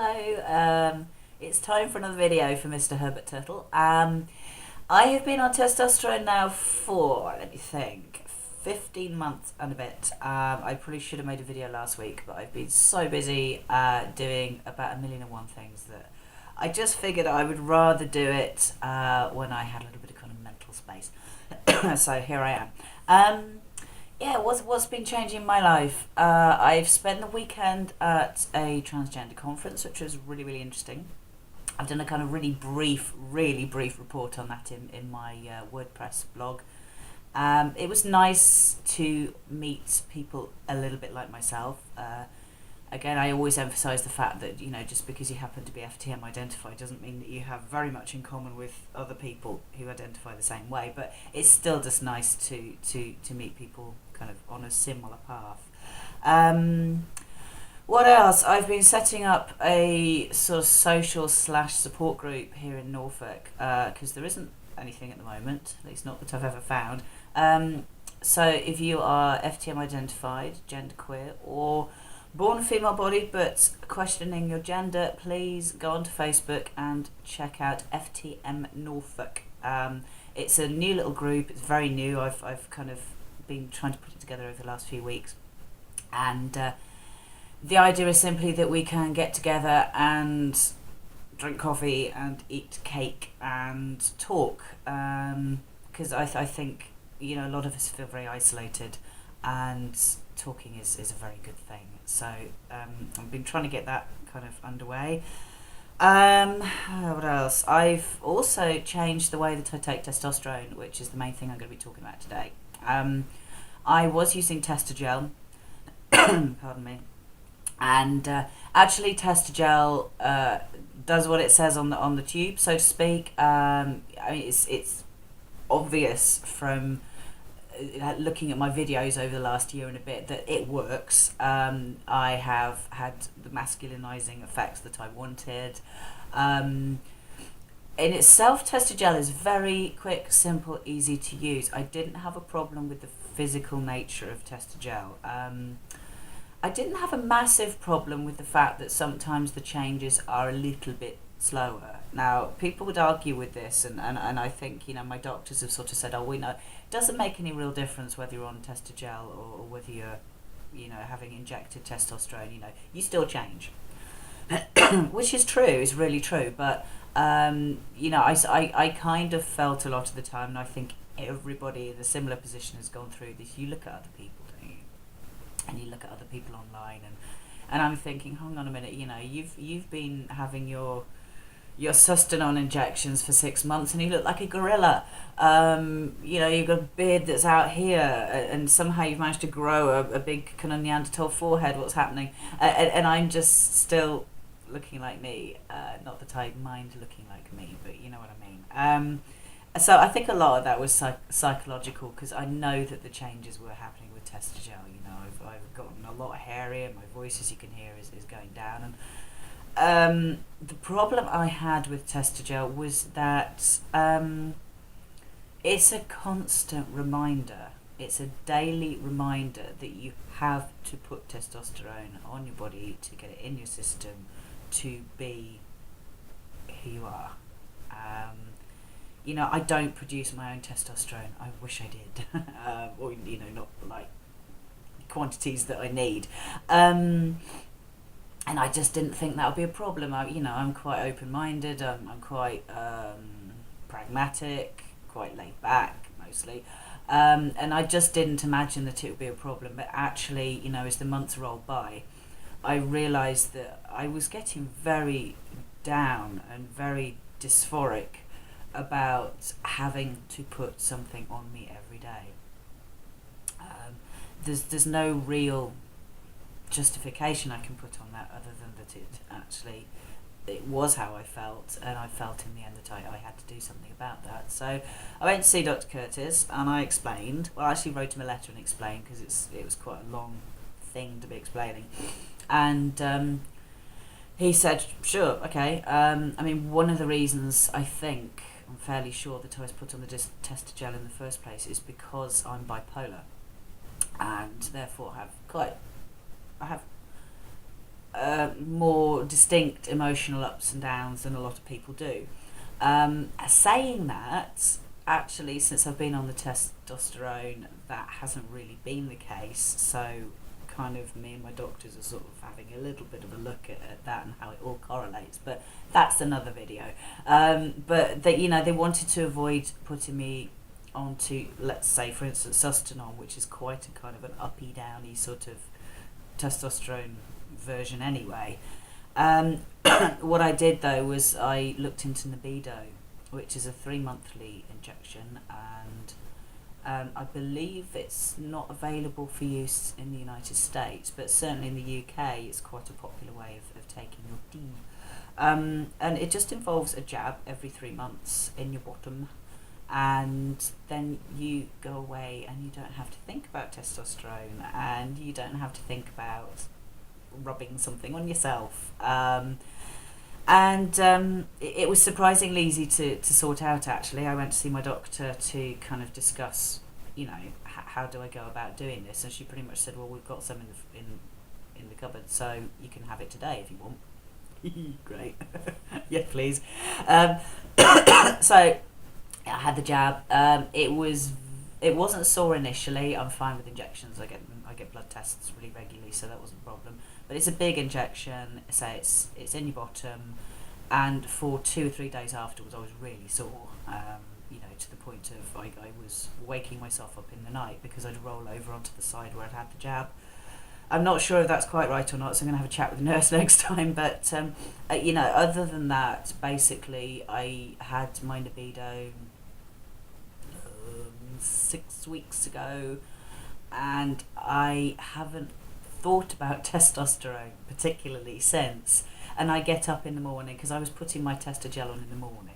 Hello, it's time for another video for MrHerbertTurtle. I have been on testosterone now for, let me think, 15 months and a bit. I probably should have made a video last week, but I've been so busy doing about 1,000,001 things that I just figured I would rather do it when I had a little bit of kind of mental space. So here I am. Yeah, what's been changing my life? I've spent the weekend at a transgender conference, which was really, really interesting. I've done a kind of really brief report on that in my WordPress blog. It was nice to meet people a little bit like myself. Again, I always emphasise the fact that, just because you happen to be FTM identified doesn't mean that you have very much in common with other people who identify the same way, but it's still just nice to meet people kind of on a similar path. What else? I've been setting up a sort of social / support group here in Norfolk, because there isn't anything at the moment, at least not that I've ever found. So if you are FTM identified, genderqueer, or born female bodied but questioning your gender, please go onto Facebook and check out FTM Norfolk. It's a new little group. It's very new. I've kind of been trying to put it together over the last few weeks, and the idea is simply that we can get together and drink coffee and eat cake and talk, because I think a lot of us feel very isolated, and talking is a very good thing. So I've been trying to get that kind of underway. What else? I've also changed the way that I take testosterone, which is the main thing I'm going to be talking about today. I was using Testogel, pardon me, and actually Testogel does what it says on the tube, so to speak. I mean, it's obvious from looking at my videos over the last year and a bit that it works. I have had the masculinizing effects that I wanted. In itself, Testogel is very quick, simple, easy to use. I didn't have a problem with the physical nature of Testogel. I didn't have a massive problem with the fact that sometimes the changes are a little bit slower. Now, people would argue with this, and I think, my doctors have sort of said, we know, it doesn't make any real difference whether you're on Testogel or whether you're, having injected testosterone, you still change. Which is true, is really true, but, I kind of felt a lot of the time, and I think everybody in a similar position has gone through this. You look at other people, don't you? And you look at other people online, and I'm thinking, hang on a minute, you've been having your Sustanon injections for 6 months, and you look like a gorilla. You've got a beard that's out here, and somehow you've managed to grow a big kind of Neanderthal forehead. What's happening? And I'm just still looking like me. Not that I mind looking like me, but you know what I mean. So I think a lot of that was psychological, because I know that the changes were happening with Testogel. I've gotten a lot hairier. My voice, as you can hear, is going down, and the problem I had with Testogel was that it's a constant reminder. It's a daily reminder that you have to put testosterone on your body to get it in your system to be who you are. I don't produce my own testosterone. I wish I did, or not like quantities that I need. And I just didn't think that would be a problem. I'm quite open-minded. I'm quite pragmatic, quite laid back mostly, and I just didn't imagine that it would be a problem. But actually, as the months rolled by, I realised that I was getting very down and very dysphoric about having to put something on me every day. There's no real justification I can put on that, other than that it was how I felt, and I felt in the end that I had to do something about that. So I went to see Dr. Curtis, and I explained. Well, I actually wrote him a letter and explained, because it was quite a long thing to be explaining, and he said, sure, okay. One of the reasons I think, I'm fairly sure, that I was put on the Testogel in the first place is because I'm bipolar, and therefore I have more distinct emotional ups and downs than a lot of people do. Saying that, actually, since I've been on the testosterone, that hasn't really been the case. So, kind of, me and my doctors are sort of having a little bit of a look at that and how it all correlates. But that's another video. But they, they wanted to avoid putting me onto, let's say, for instance, Sustanon, which is quite a kind of an uppy downy sort of testosterone version anyway. What I did though was I looked into Nebido, which is a 3-monthly injection, and I believe it's not available for use in the United States, but certainly in the UK it's quite a popular way of taking your D. And it just involves a jab every 3 months in your bottom, and then you go away and you don't have to think about testosterone, and you don't have to think about rubbing something on yourself. It was surprisingly easy to sort out, actually. I went to see my doctor to kind of discuss, how do I go about doing this, and she pretty much said, well, we've got some in the cupboard, so you can have it today if you want. Great. Yeah, please. So I had the jab. It wasn't sore initially. I'm fine with injections. I get blood tests really regularly, so that wasn't a problem. But it's a big injection. So it's in your bottom, and for 2 or 3 days afterwards, I was really sore. To the point of I was waking myself up in the night because I'd roll over onto the side where I'd had the jab. I'm not sure if that's quite right or not, so I'm going to have a chat with the nurse next time. But other than that, basically, I had my Nebido 6 weeks ago, and I haven't thought about testosterone particularly since. And I get up in the morning because I was putting my Testogel on in the morning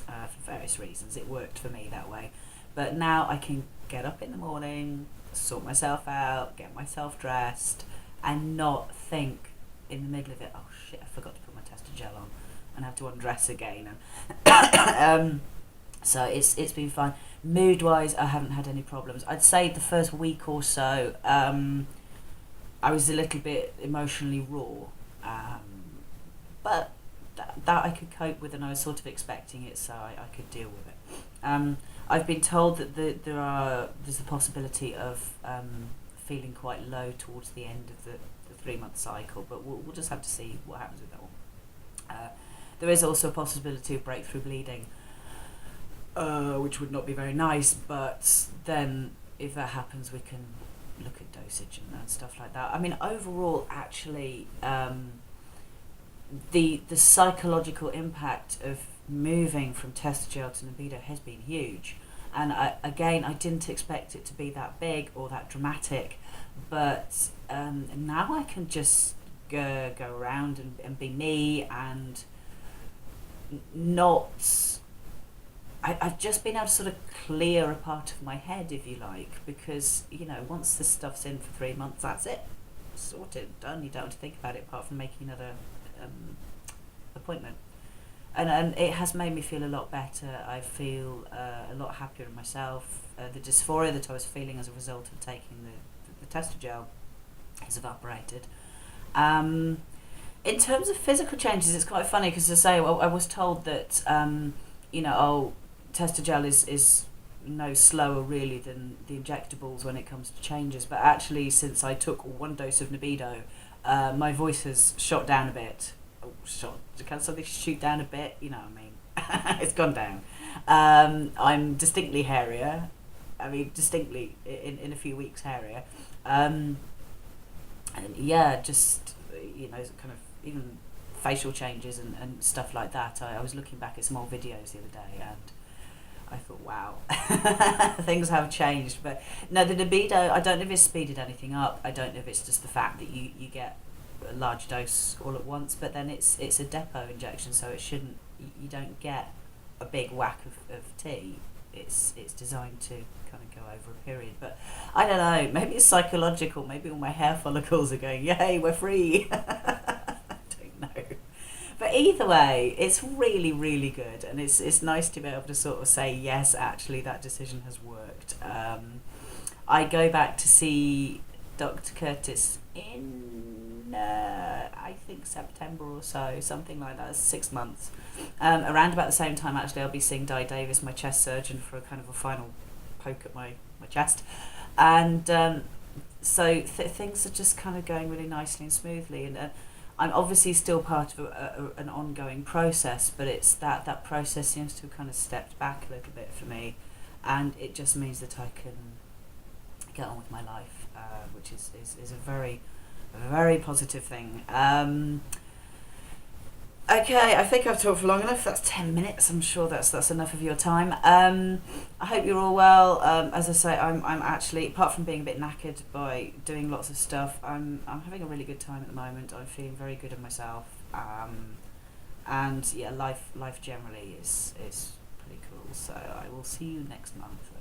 for various reasons. It worked for me that way. But now I can get up in the morning, sort myself out, get myself dressed, and not think in the middle of it, oh shit, I forgot to put my Testogel on, and have to undress again. And so it's been fine. Mood-wise, I haven't had any problems. I'd say the first week or so, I was a little bit emotionally raw, but that I could cope with, and I was sort of expecting it, so I could deal with it. I've been told that there's a possibility of feeling quite low towards the end of the 3-month cycle, but we'll just have to see what happens with that one. There is also a possibility of breakthrough bleeding, which would not be very nice, but then if that happens, we can look at dosage and stuff like that. I mean, overall, actually, the psychological impact of moving from Testogel to Nebido has been huge, and I didn't expect it to be that big or that dramatic, but now I can just go around and be me, and not. I've just been able to sort of clear a part of my head, if you like, because once this stuff's in for 3 months, that's it, sorted, done. You don't have to think about it apart from making another appointment. And it has made me feel a lot better. I feel a lot happier in myself. The dysphoria that I was feeling as a result of taking the Testogel has evaporated. In terms of physical changes, it's quite funny because I was told that Testogel is no slower really than the injectables when it comes to changes, but actually since I took 1 dose of Nebido, my voice has shot down a bit. Can something shoot down a bit? You know what I mean? It's gone down. I'm distinctly hairier. I mean, distinctly in a few weeks hairier. And yeah, just kind of even facial changes and stuff like that. I was looking back at some old videos the other day, and I thought, wow, things have changed. But no, the Nebido, I don't know if it's speeded anything up. I don't know if it's just the fact that you get a large dose all at once, but then it's a depot injection, so you don't get a big whack of tea. It's designed to kind of go over a period. But I don't know, maybe it's psychological. Maybe all my hair follicles are going, yay, we're free. I don't know. But either way, it's really, really good, and it's nice to be able to sort of say, yes, actually, that decision has worked. I go back to see Dr. Curtis in, I think September or so, something like that. 6 months. Around about the same time, actually, I'll be seeing Di Davis, my chest surgeon, for a kind of a final poke at my chest. And so things are just kind of going really nicely and smoothly. And I'm obviously still part of an ongoing process, but it's that process seems to have kind of stepped back a little bit for me. And it just means that I can get on with my life, which is a very, very positive thing. Okay, I think I've talked for long enough. That's 10 minutes. I'm sure that's enough of your time. I hope you're all well. As I say, I'm actually, apart from being a bit knackered by doing lots of stuff, I'm having a really good time at the moment. I'm feeling very good of myself. And yeah, life generally is pretty cool. So I will see you next month.